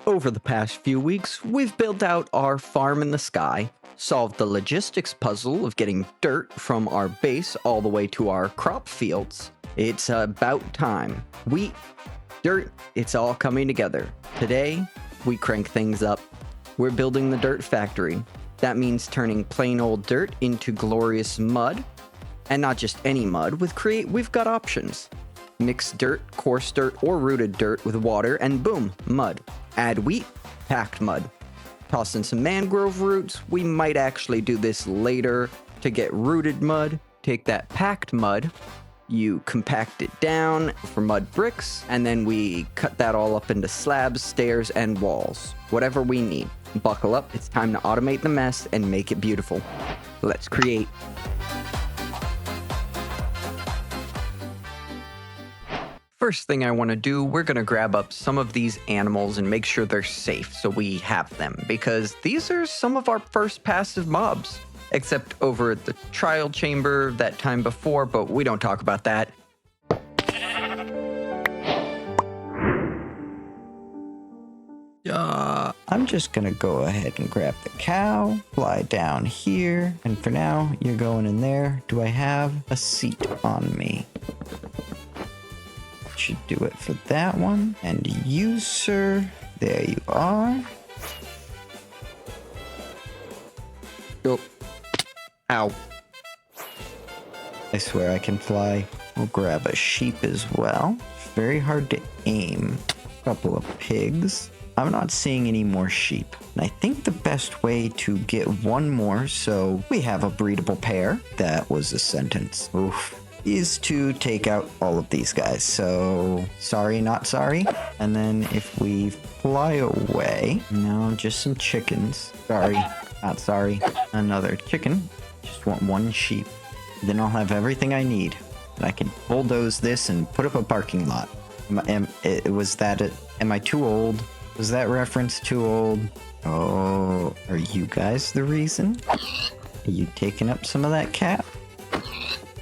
Over the past few weeks, we've built out our farm in the sky, solved the logistics puzzle of getting dirt from our base all the way to our crop fields. It's about time. Wheat, dirt, it's all coming together. Today, we crank things up. We're building the dirt factory. That means turning plain old dirt into glorious mud. And not just any mud. With Create, we've got options. Mix dirt, coarse dirt, or rooted dirt with water, and boom, mud. Add wheat, packed mud. Toss in some mangrove roots. We might actually do this later to get rooted mud. Take that packed mud, you compact it down for mud bricks, and then we cut that all up into slabs, stairs, and walls. Whatever we need. Buckle up, it's time to automate the mess and make it beautiful. Let's create. First thing I want to do, we're going to grab up some of these animals and make sure they're safe so we have them, because these are some of our first passive mobs. Except over at the trial chamber that time before, but we don't talk about that. I'm just gonna go ahead and grab the cow, fly down here, and for now, you're going in there. Do I have a seat on me? Should do it for that one. And you, sir, there you are. Oh. Ow. I swear I can fly. We'll grab a sheep as well. Very hard to aim. Couple of pigs. I'm not seeing any more sheep. And I think the best way to get one more so we have a breedable pair, that was a sentence, oof, is to take out all of these guys. So sorry, not sorry. And then if we fly away, no, just some chickens. Sorry, not sorry. Another chicken. Just want one sheep. Then I'll have everything I need. And I can bulldoze this and put up a parking lot. Am I too old? Was that reference too old? Oh, are you guys the reason? Are you taking up some of that cap?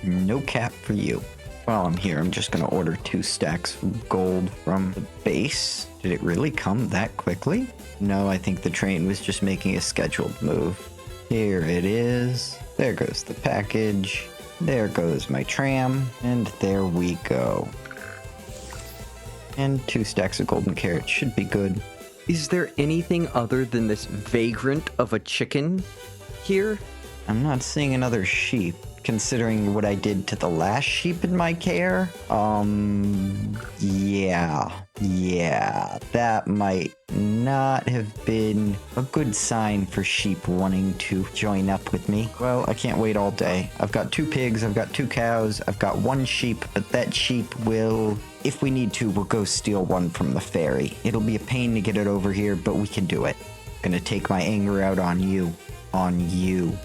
No cap for you. While I'm here, I'm just gonna order 2 stacks of gold from the base. Did it really come that quickly? No, I think the train was just making a scheduled move. Here it is. There goes the package. There goes my tram. And there we go. And 2 stacks of golden carrots should be good. Is there anything other than this vagrant of a chicken here? I'm not seeing another sheep, considering what I did to the last sheep in my care. Yeah, that might not have been a good sign for sheep wanting to join up with me. Well, I can't wait all day. I've got 2 pigs, I've got 2 cows, I've got 1 sheep, but that sheep will, if we need to, we'll go steal one from the ferry. It'll be a pain to get it over here, but we can do it. I'm gonna take my anger out on you. On you.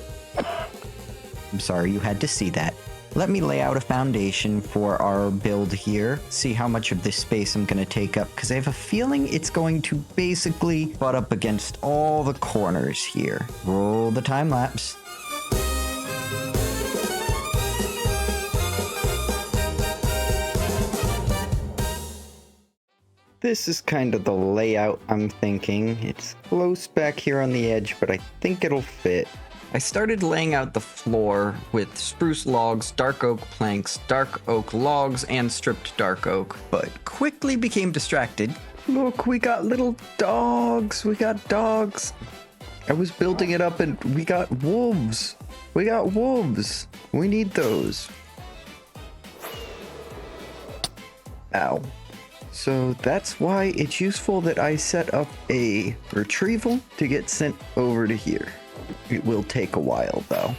I'm sorry you had to see that. Let me lay out a foundation for our build here. See how much of this space I'm going to take up, because I have a feeling it's going to basically butt up against all the corners here. Roll the time lapse. This is kind of the layout I'm thinking. It's close back here on the edge, but I think it'll fit. I started laying out the floor with spruce logs, dark oak planks, dark oak logs, and stripped dark oak, but quickly became distracted. Look, we got little dogs. We got dogs. I was building it up and we got wolves. We got wolves. We need those. Ow. So that's why it's useful that I set up a retrieval to get sent over to here. It will take a while, though.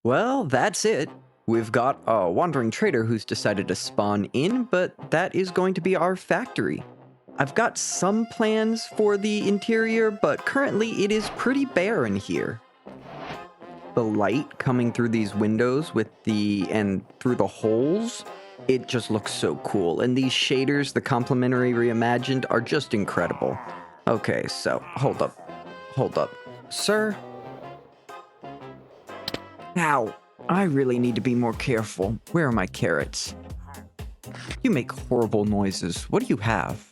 Well, that's it. We've got a wandering trader who's decided to spawn in, but that is going to be our factory. I've got some plans for the interior, but currently it is pretty bare in here. The light coming through these windows and through the holes, it just looks so cool. And these shaders, the complementary reimagined, are just incredible. Okay, so hold up. Sir? Ow, I really need to be more careful. Where are my carrots? You make horrible noises. What do you have?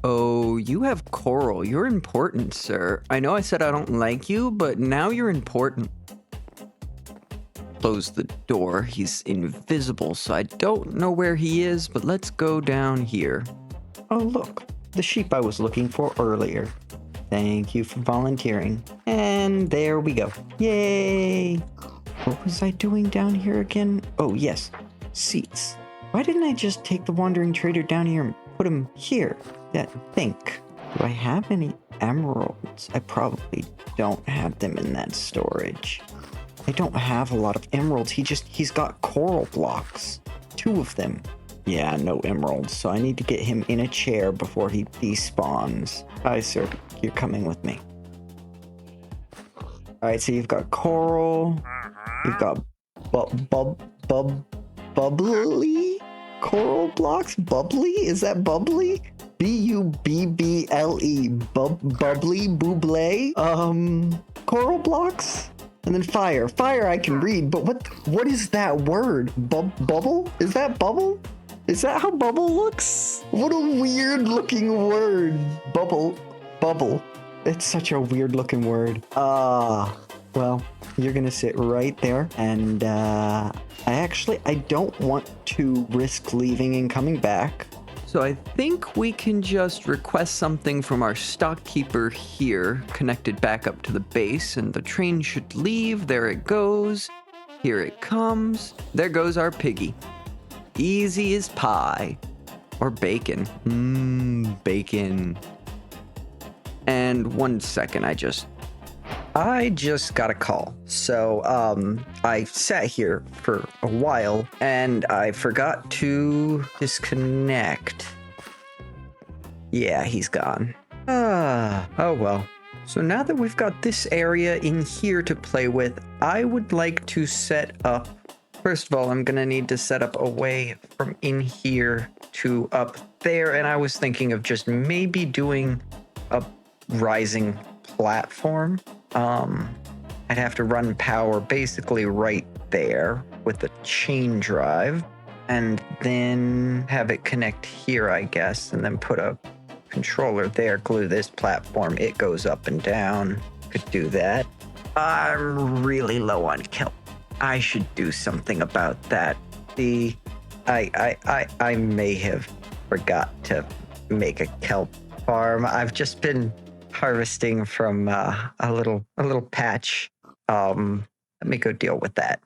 Oh, you have coral. You're important, sir. I know I said I don't like you, but now you're important. Close the door. He's invisible, so I don't know where he is, but let's go down here. Oh, look. The sheep I was looking for earlier. Thank you for volunteering. And there we go. Yay! What was I doing down here again? Oh, yes. Seats. Why didn't I just take the wandering trader down here and put him here? Think. Do I have any emeralds? I probably don't have them in that storage. I don't have a lot of emeralds. He's got coral blocks. 2 of them. Yeah, no emeralds. So I need to get him in a chair before he despawns. Hi, sir. You're coming with me. Alright, so you've got coral. You've got bubbly coral blocks? Bubbly? Is that bubbly? B-U-B-B-L-E. Bubbly? Buble? Coral blocks? And then fire. Fire I can read, but what is that word? Bubble? Is that bubble? Is that how bubble looks? What a weird looking word. Bubble. It's such a weird looking word. Well, you're gonna sit right there, and I don't want to risk leaving and coming back. So I think we can just request something from our stockkeeper here, connected back up to the base, and the train should leave. There it goes. Here it comes. There goes our piggy. Easy as pie. Or bacon. Bacon. And 1 second, I just got a call. So, I sat here for a while and I forgot to disconnect. Yeah, he's gone. Oh well. So now that we've got this area in here to play with, I would like to set up, first of all, I'm gonna need to set up a way from in here to up there. And I was thinking of just maybe doing a rising platform. I'd have to run power basically right there with the chain drive and then have it connect here, I guess, and then put a controller there, glue this platform, it goes up and down. Could do that. I'm really low on kelp. I should do something about that. I may have forgot to make a kelp farm. I've just been harvesting from a little patch. Let me go deal with that.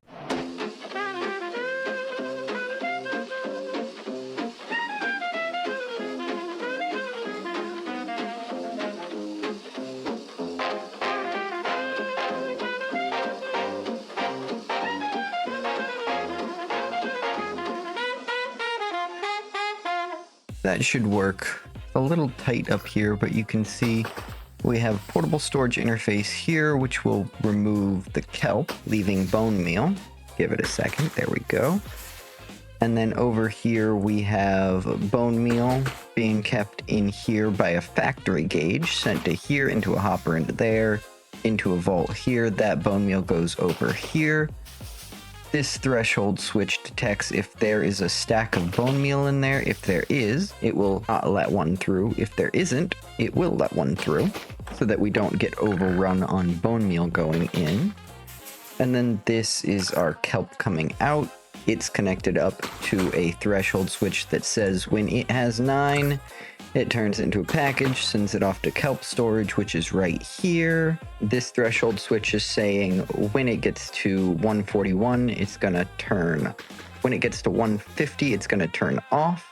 That should work. It's a little tight up here, but you can see we have portable storage interface here, which will remove the kelp, leaving bone meal. Give it a second. There we go. And then over here, we have bone meal being kept in here by a factory gauge, sent to here, into a hopper, into there, into a vault here. That bone meal goes over here. This threshold switch detects if there is a stack of bone meal in there. If there is, it will not let one through. If there isn't, it will let one through, so that we don't get overrun on bone meal going in. And then this is our kelp coming out. It's connected up to a threshold switch that says when it has 9, it turns into a package, sends it off to kelp storage, which is right here. This threshold switch is saying when it gets to 141, it's gonna turn. When it gets to 150, it's gonna turn off.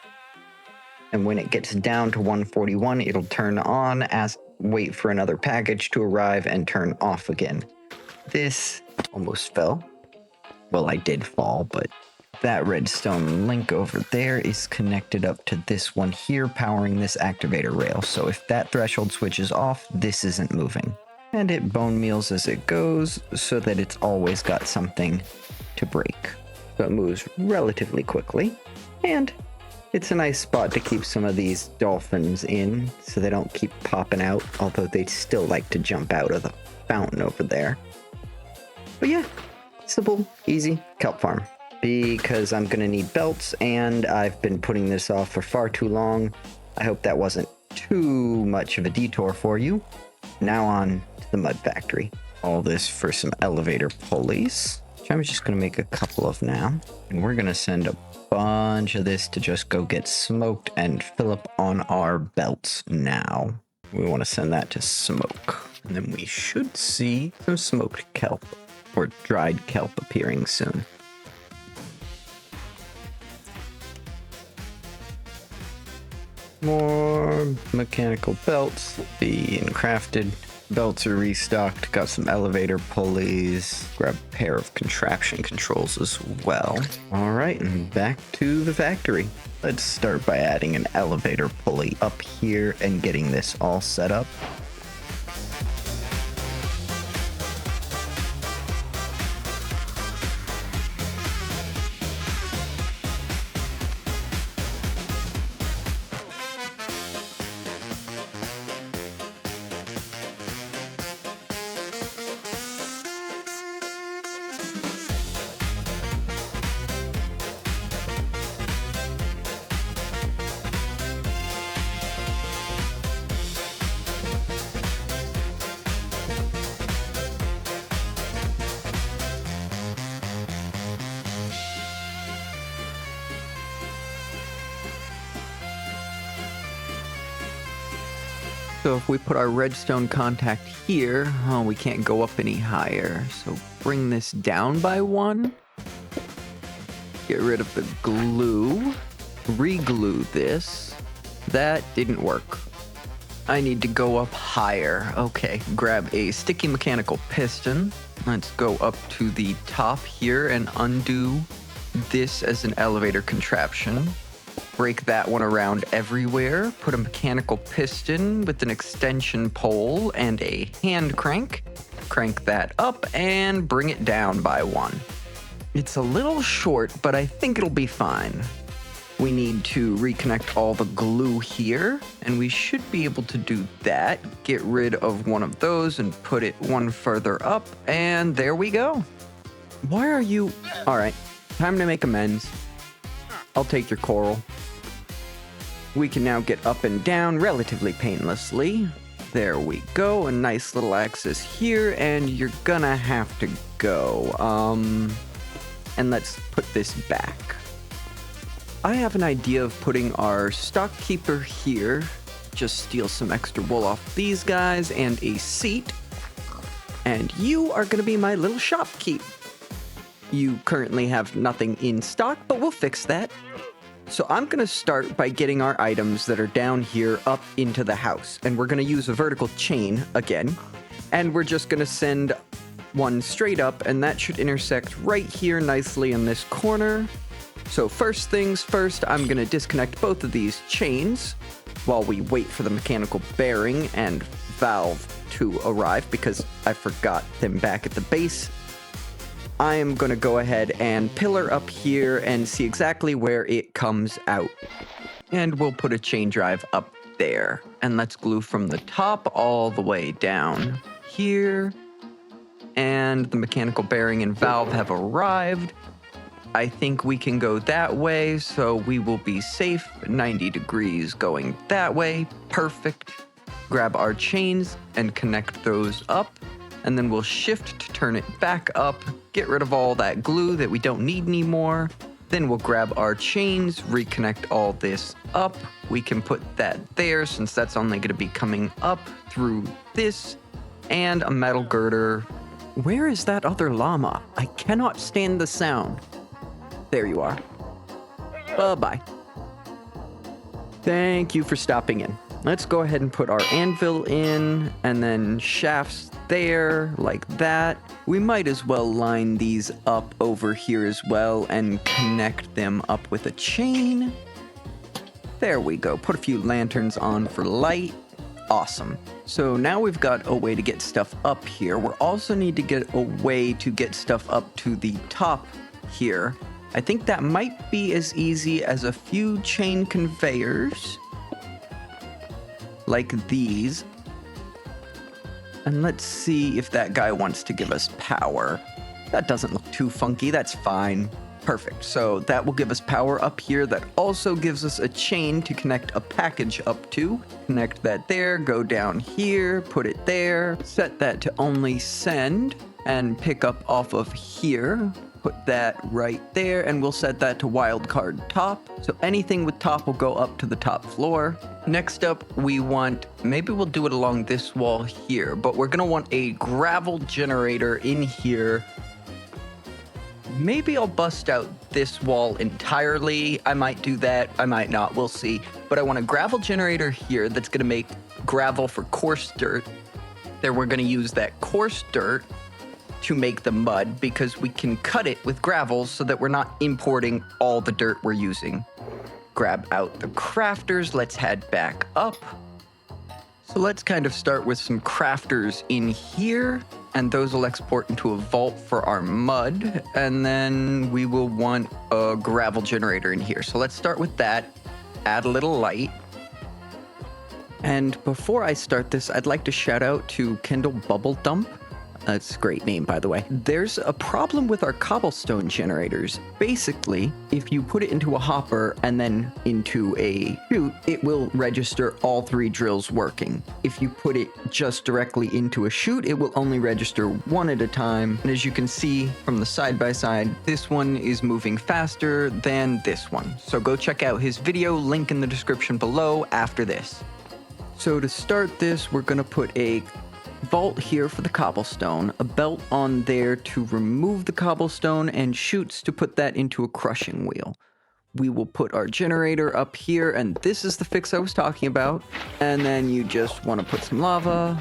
And when it gets down to 141, it'll turn on, wait for another package to arrive and turn off again. This almost fell. Well, I did fall, but that redstone link over there is connected up to this one here, powering this activator rail. So if that threshold switches off, this isn't moving. And it bone meals as it goes so that it's always got something to break. So it moves relatively quickly. And it's a nice spot to keep some of these dolphins in so they don't keep popping out, although they still like to jump out of the fountain over there. But yeah, simple, easy kelp farm. Because I'm going to need belts, and I've been putting this off for far too long. I hope that wasn't too much of a detour for you. Now on to the mud factory. All this for some elevator pulleys, which I'm just going to make a couple of now. And we're going to send a bunch of this to just go get smoked and fill up on our belts now. We want to send that to smoke. And then we should see some smoked kelp or dried kelp appearing soon. More mechanical belts being crafted. Belts are restocked. Got some elevator pulleys. Grab a pair of contraption controls as well. All right, and back to the factory. Let's start by adding an elevator pulley up here and getting this all set up. So if we put our redstone contact here, oh, we can't go up any higher. So bring this down by 1. Get rid of the glue. Re-glue this. That didn't work. I need to go up higher. Okay, grab a sticky mechanical piston. Let's go up to the top here and undo this as an elevator contraption. Break that one around everywhere. Put a mechanical piston with an extension pole and a hand crank. Crank that up and bring it down by 1. It's a little short, but I think it'll be fine. We need to reconnect all the glue here, and we should be able to do that. Get rid of one of those and put it one further up, and there we go. Why are you... All right, time to make amends. I'll take your coral. We can now get up and down relatively painlessly. There we go, a nice little axis here, and you're gonna have to go. And let's put this back. I have an idea of putting our stock keeper here. Just steal some extra wool off these guys and a seat. And you are gonna be my little shopkeep. You currently have nothing in stock, but we'll fix that. So I'm going to start by getting our items that are down here up into the house. And we're going to use a vertical chain again. And we're just going to send one straight up, and that should intersect right here nicely in this corner. So first things first, I'm going to disconnect both of these chains while we wait for the mechanical bearing and valve to arrive, because I forgot them back at the base. I am going to go ahead and pillar up here and see exactly where it comes out. And we'll put a chain drive up there. And let's glue from the top all the way down here. And the mechanical bearing and valve have arrived. I think we can go that way, so we will be safe. 90 degrees going that way. Perfect. Grab our chains and connect those up. And then we'll shift to turn it back up, get rid of all that glue that we don't need anymore. Then we'll grab our chains, reconnect all this up. We can put that there since that's only going to be coming up through this. And a metal girder. Where is that other llama? I cannot stand the sound. There you are. Bye-bye. Thank you for stopping in. Let's go ahead and put our anvil in, and then shafts there, like that. We might as well line these up over here as well and connect them up with a chain. There we go. Put a few lanterns on for light. Awesome. So now we've got a way to get stuff up here. We also need to get a way to get stuff up to the top here. I think that might be as easy as a few chain conveyors like these. And let's see if that guy wants to give us power. That doesn't look too funky. That's fine. Perfect. So that will give us power up here. That also gives us a chain to connect a package up to. Connect that there, go down here, put it there, set that to only send, and pick up off of here. Put that right there, and we'll set that to wildcard top. So anything with top will go up to the top floor. Next up, we want, maybe we'll do it along this wall here, but we're gonna want a gravel generator in here. Maybe I'll bust out this wall entirely. I might do that, I might not, we'll see. But I want a gravel generator here that's gonna make gravel for coarse dirt. Then we're gonna use that coarse dirt to make the mud because we can cut it with gravel so that we're not importing all the dirt we're using. Grab out the crafters, let's head back up. So let's kind of start with some crafters in here, and those will export into a vault for our mud, and then we will want a gravel generator in here. So let's start with that, add a little light. And before I start this, I'd like to shout out to Kendall Bubble Dump. That's a great name, by the way. There's a problem with our cobblestone generators. Basically, if you put it into a hopper and then into a chute, it will register all 3 drills working. If you put it just directly into a chute, it will only register one at a time. And as you can see from the side-by-side, this one is moving faster than this one. So go check out his video, link in the description below after this. So to start this, we're gonna put a vault here for the cobblestone, a belt on there to remove the cobblestone, and chutes to put that into a crushing wheel. We will put our generator up here, and this is the fix I was talking about. And then you just want to put some lava.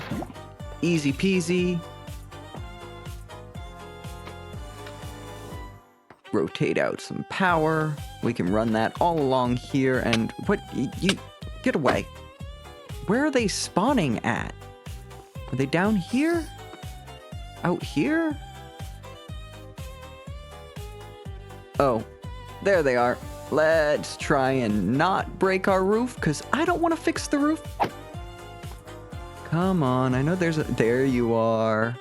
Easy peasy. Rotate out some power. We can run that all along here, and what, you get away. Where are they spawning at? Are they down here? Out here? Oh, there they are. Let's try and not break our roof, because I don't want to fix the roof. Come on, I know there's a... There you are.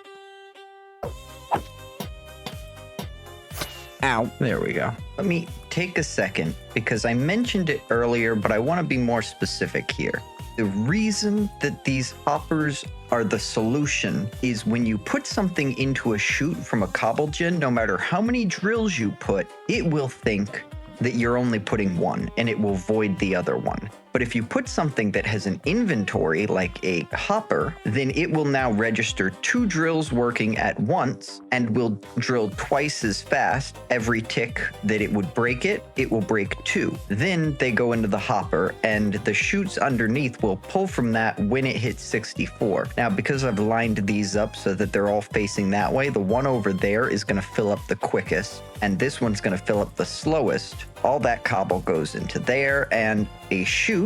Ow. There we go. Let me take a second, because I mentioned it earlier, but I want to be more specific here. The reason that these hoppers are the solution is when you put something into a chute from a cobble gen, no matter how many drills you put, it will think that you're only putting one and it will void the other one. But if you put something that has an inventory like a hopper, then it will now register 2 drills working at once and will drill twice as fast. Every tick that it would break it, it will break 2. Then they go into the hopper and the chutes underneath will pull from that when it hits 64. Now, because I've lined these up so that they're all facing that way, the one over there is going to fill up the quickest and this one's going to fill up the slowest. All that cobble goes into there and a chute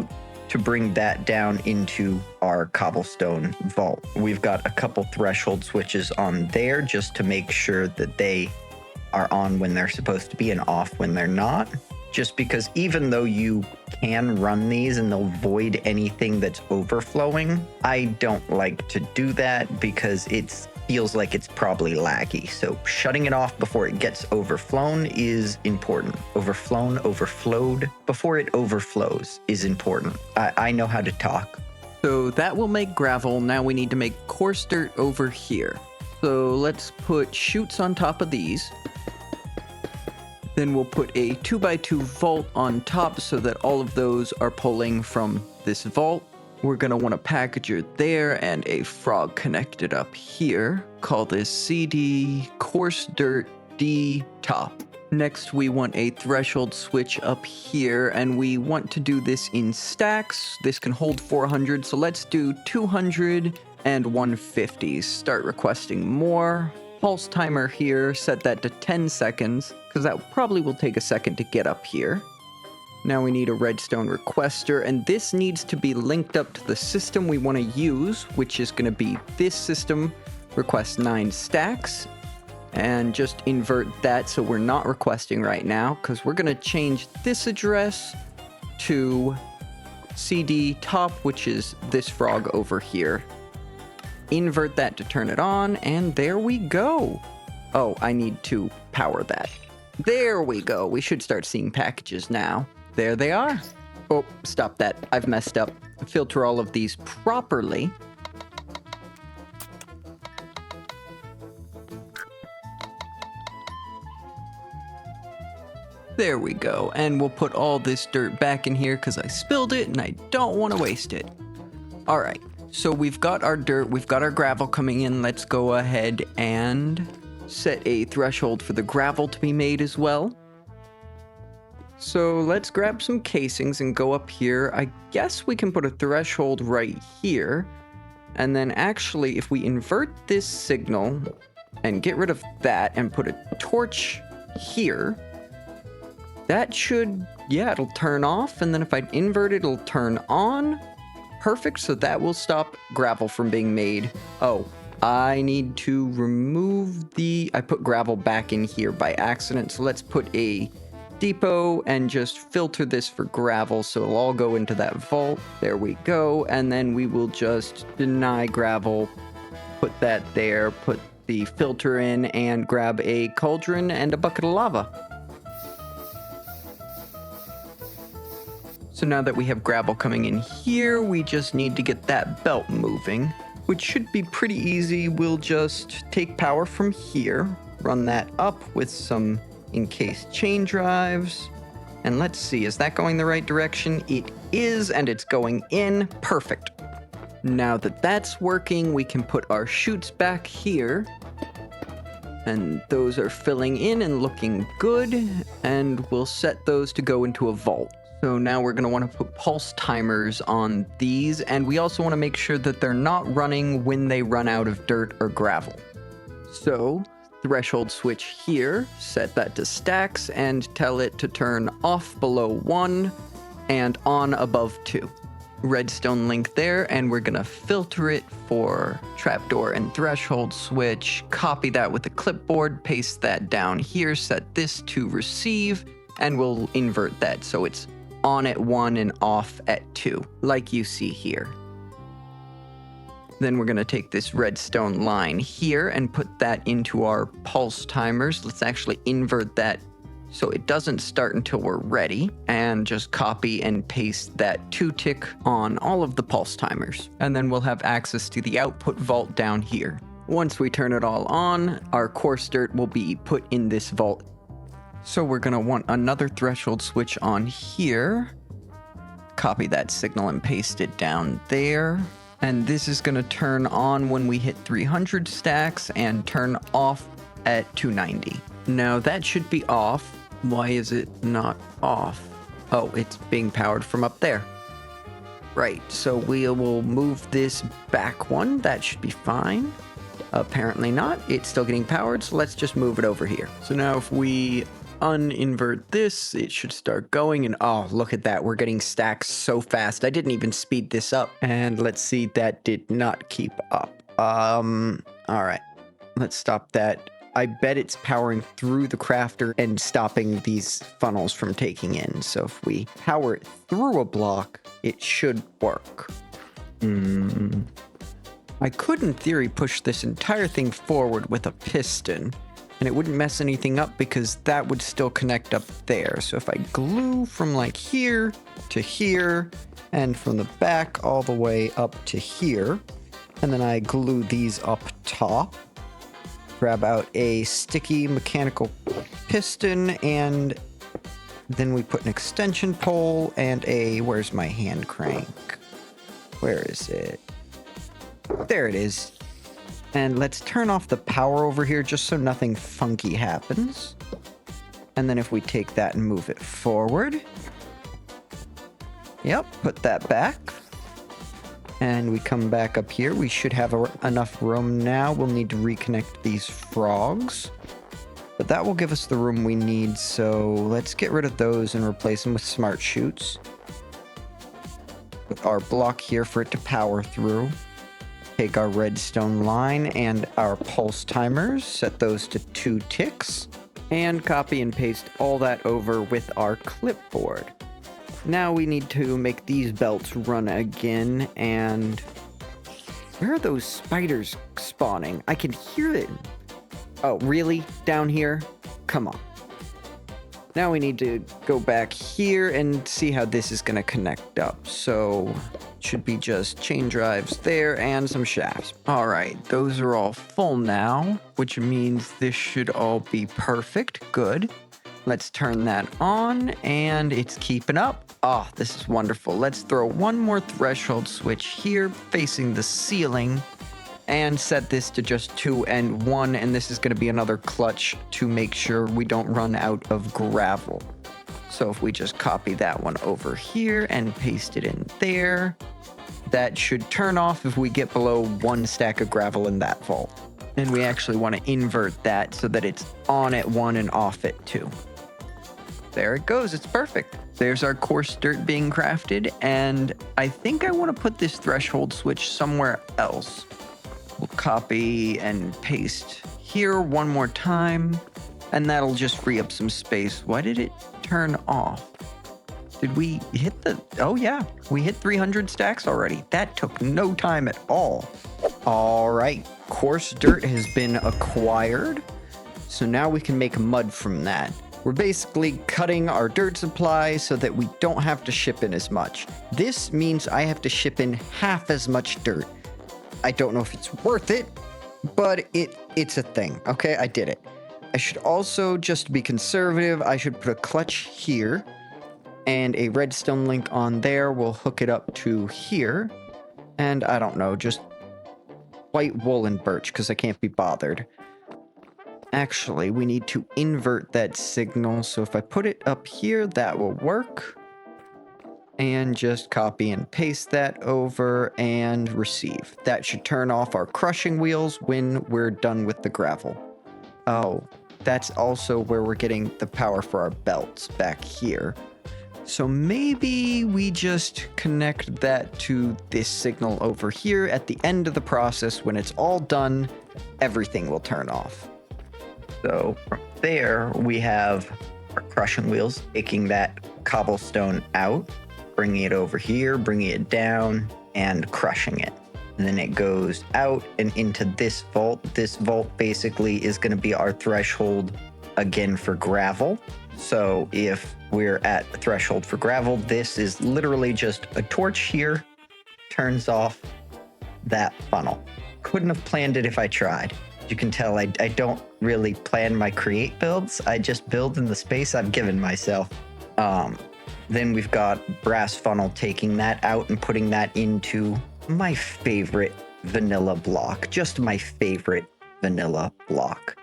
to bring that down into our cobblestone vault. We've got a couple threshold switches on there just to make sure that they are on when they're supposed to be and off when they're not. Just because even though you can run these and they'll void anything that's overflowing, I don't like to do that because it feels like it's probably laggy. So shutting it off before it gets overflown is important. Overflowed, before it overflows is important. I know how to talk. So that will make gravel. Now we need to make coarse dirt over here. So let's put chutes on top of these. Then we'll put a 2x2 vault on top so that all of those are pulling from this vault. We're going to want a packager there and a frog connected up here. Call this CD coarse dirt D top. Next, we want a threshold switch up here, and we want to do this in stacks. This can hold 400, so let's do 200 and 150. Start requesting more. Pulse timer here, set that to 10 seconds, because that probably will take a second to get up here. Now we need a redstone requester, and this needs to be linked up to the system we want to use, which is going to be this system, request 9 stacks, and just invert that so we're not requesting right now, because we're going to change this address to CD top, which is this frog over here. Invert that to turn it on, and there we go. Oh, I need to power that. There we go. We should start seeing packages now. There they are. Oh, stop that. I've messed up. Filter all of these properly. There we go. And we'll put all this dirt back in here because I spilled it and I don't want to waste it. All right. So we've got our dirt, we've got our gravel coming in. Let's go ahead and set a threshold for the gravel to be made as well. So let's grab some casings and go up here. I guess we can put a threshold right here. And then actually, if we invert this signal and get rid of that and put a torch here, that should, yeah, it'll turn off. And then if I invert it, it'll turn on. Perfect, so that will stop gravel from being made. Oh, I need to remove I put gravel back in here by accident, so let's put a depot and just filter this for gravel so it'll all go into that vault. There we go, and then we will just deny gravel, put that there, put the filter in, and grab a cauldron and a bucket of lava. So now that we have gravel coming in here, we just need to get that belt moving, which should be pretty easy. We'll just take power from here, run that up with some encased chain drives, and let's see, is that going the right direction? It is, and it's going in. Perfect. Now that that's working, we can put our chutes back here, and those are filling in and looking good, and we'll set those to go into a vault. So now we're going to want to put pulse timers on these, and we also want to make sure that they're not running when they run out of dirt or gravel. So, threshold switch here, set that to stacks, and tell it to turn off below 1 and on above 2. Redstone link there, and we're going to filter it for trapdoor and threshold switch, copy that with a clipboard, paste that down here, set this to receive, and we'll invert that so it's on at 1 and off at 2, like you see here. Then we're going to take this redstone line here and put that into our pulse timers. Let's actually invert that so it doesn't start until we're ready, and just copy and paste that 2-tick on all of the pulse timers. And then we'll have access to the output vault down here. Once we turn it all on, our coarse dirt will be put in this vault. So we're going to want another threshold switch on here. Copy that signal and paste it down there. And this is going to turn on when we hit 300 stacks and turn off at 290. Now that should be off. Why is it not off? Oh, it's being powered from up there. Right, so we will move this back one. That should be fine. Apparently not. It's still getting powered, so let's just move it over here. So now if we uninvert this, it should start going, and oh, look at that, we're getting stacks so fast. I didn't even speed this up, and let's see, that did not keep up. All right, let's stop that. I bet it's powering through the crafter and stopping these funnels from taking in. So if we power it through a block, it should work. I could, in theory, push this entire thing forward with a piston, and it wouldn't mess anything up because that would still connect up there. So if I glue from like here to here, and from the back all the way up to here, and then I glue these up top, grab out a sticky mechanical piston, and then we put an extension pole and a, where's my hand crank? Where is it? There it is. And let's turn off the power over here just so nothing funky happens. And then if we take that and move it forward. Yep, put that back. And we come back up here. We should have enough room now. We'll need to reconnect these frogs. But that will give us the room we need, so let's get rid of those and replace them with smart chutes. Put our block here for it to power through. Take our redstone line and our pulse timers, set those to 2 ticks, and copy and paste all that over with our clipboard. Now we need to make these belts run again, and where are those spiders spawning? I can hear them. Oh, really? Down here? Come on. Now we need to go back here and see how this is going to connect up. So it should be just chain drives there and some shafts. All right, those are all full now, which means this should all be perfect. Good. Let's turn that on, and it's keeping up. Oh, this is wonderful. Let's throw one more threshold switch here facing the ceiling and set this to just 2 and 1, and this is going to be another clutch to make sure we don't run out of gravel. So if we just copy that one over here and paste it in there, that should turn off if we get below 1 stack of gravel in that vault. And we actually want to invert that so that it's on at 1 and off at 2. There it goes. It's perfect. There's our coarse dirt being crafted, and I think I want to put this threshold switch somewhere else. We'll copy and paste here one more time, and that'll just free up some space. Why did it turn off? Did we hit the... Oh, yeah. We hit 300 stacks already. That took no time at all. All right. Coarse dirt has been acquired, so now we can make mud from that. We're basically cutting our dirt supply so that we don't have to ship in as much. This means I have to ship in half as much dirt. I don't know if it's worth it, but it's a thing. Okay, I did it. I should also, just to be conservative, I should put a clutch here and a redstone link on there. We'll hook it up to here. And I don't know, just white wool and birch because I can't be bothered. Actually, we need to invert that signal. So if I put it up here, that will work. And just copy and paste that over and receive. That should turn off our crushing wheels when we're done with the gravel. Oh, that's also where we're getting the power for our belts back here. So maybe we just connect that to this signal over here. At the end of the process, when it's all done, everything will turn off. So from there, we have our crushing wheels taking that cobblestone out, bringing it over here, bringing it down, and crushing it. And then it goes out and into this vault. This vault basically is going to be our threshold again for gravel. So if we're at a threshold for gravel, this is literally just a torch here, turns off that funnel. Couldn't have planned it if I tried. You can tell I don't really plan my create builds. I just build in the space I've given myself. Then we've got brass funnel taking that out and putting that into my favorite vanilla block. Just my favorite vanilla block.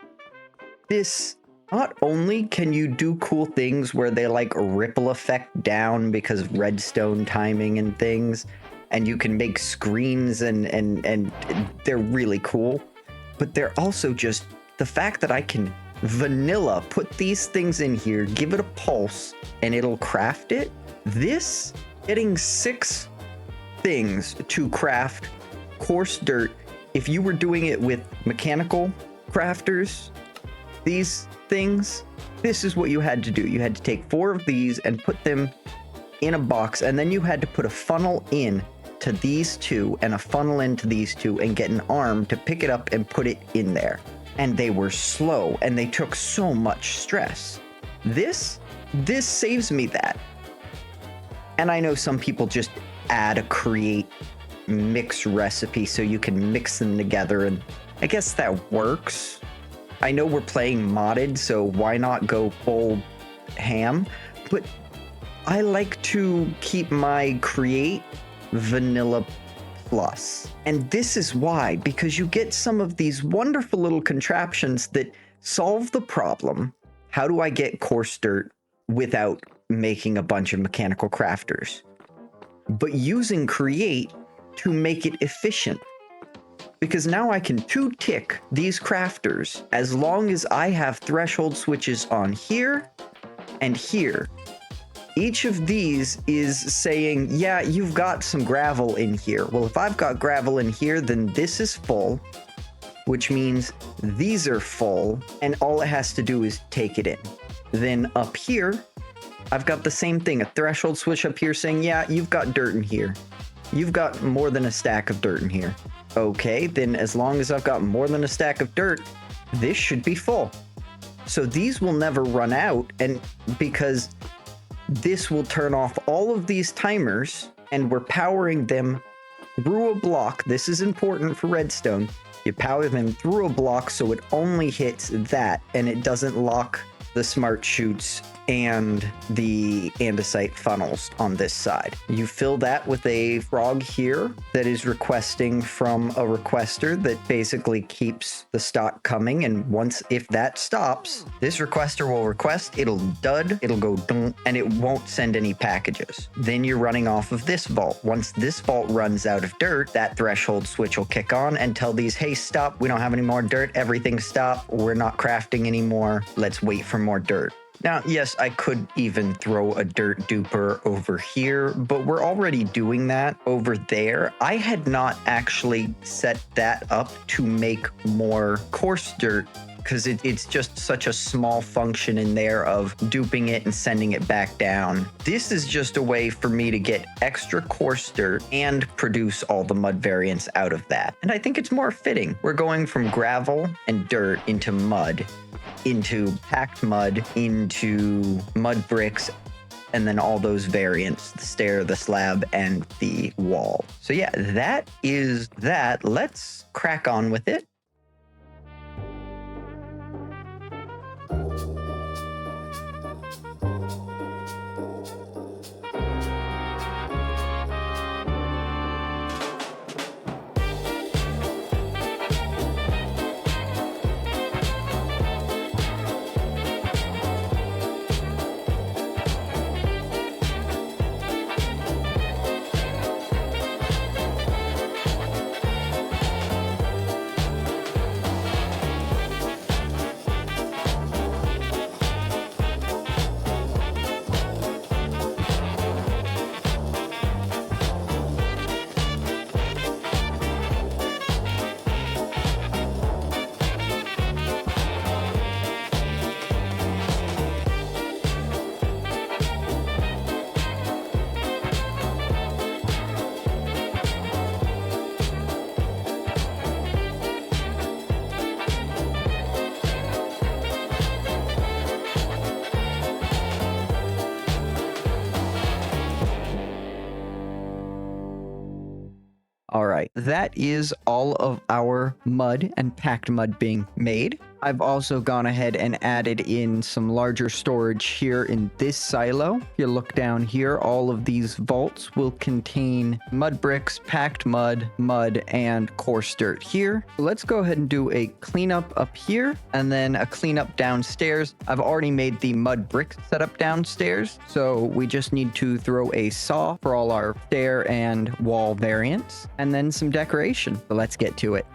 This, not only can you do cool things where they like ripple effect down because of redstone timing and things, and you can make screens and they're really cool, but they're also just the fact that I can vanilla put these things in here, give it a pulse, and it'll craft it. This, getting 6 things to craft coarse dirt, if you were doing it with mechanical crafters, these things, this is what you had to do. You had to take 4 of these and put them in a box, and then you had to put a funnel in to these 2 and a funnel into these 2 and get an arm to pick it up and put it in there. And they were slow and they took so much stress. This saves me that. And I know some people just add a create mix recipe so you can mix them together, and I guess that works. I know we're playing modded, so why not go full ham? But I like to keep my create vanilla plus. And this is why, because you get some of these wonderful little contraptions that solve the problem. How do I get coarse dirt without making a bunch of mechanical crafters? But using create to make it efficient. Because now I can 2-tick these crafters as long as I have threshold switches on here and here. Each of these is saying, yeah, you've got some gravel in here. Well, if I've got gravel in here, then this is full, which means these are full, and all it has to do is take it in. Then up here, I've got the same thing, a threshold switch up here saying, yeah, you've got dirt in here. You've got more than a stack of dirt in here. Okay, then as long as I've got more than a stack of dirt, this should be full. So these will never run out, and because this will turn off all of these timers, and we're powering them through a block. This is important for redstone. You power them through a block so it only hits that, and it doesn't lock the smart chutes and the andesite funnels on this side. You fill that with a frog here that is requesting from a requester that basically keeps the stock coming, and once if that stops, this requester will request, it'll dud, it'll go dunk, and it won't send any packages. Then you're running off of this vault. Once this vault runs out of dirt, that threshold switch will kick on and tell these, hey, stop, we don't have any more dirt, everything stop, we're not crafting anymore, let's wait for more dirt. Now, yes, I could even throw a dirt duper over here, but we're already doing that over there. I had not actually set that up to make more coarse dirt because it's just such a small function in there of duping it and sending it back down. This is just a way for me to get extra coarse dirt and produce all the mud variants out of that. And I think it's more fitting. We're going from gravel and dirt into mud, into packed mud, into mud bricks, and then all those variants, the stair, the slab, and the wall. So yeah, that is that. Let's crack on with it. All right, that is all of our mud and packed mud being made. I've also gone ahead and added in some larger storage here in this silo. If you look down here, all of these vaults will contain mud bricks, packed mud, and coarse dirt here. Let's go ahead and do a cleanup up here and then a cleanup downstairs. I've already made the mud brick setup downstairs, so we just need to throw a saw for all our stair and wall variants and then some decoration. So let's get to it.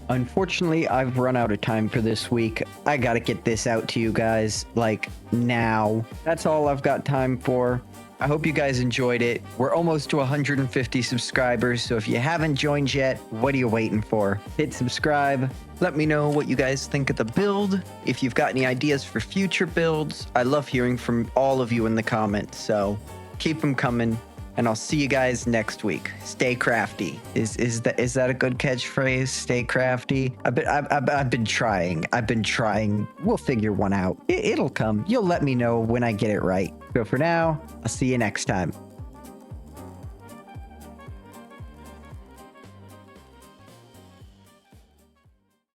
Unfortunately, I've run out of time for this week. I gotta get this out to you guys, like, now. That's all I've got time for. I hope you guys enjoyed it. We're almost to 150 subscribers, so if you haven't joined yet, what are you waiting for? Hit subscribe. Let me know what you guys think of the build. If you've got any ideas for future builds, I love hearing from all of you in the comments, so keep them coming. And I'll see you guys next week. Stay crafty. Is that a good catchphrase? Stay crafty. I've been trying. We'll figure one out. It'll come. You'll let me know when I get it right. So for now, I'll see you next time.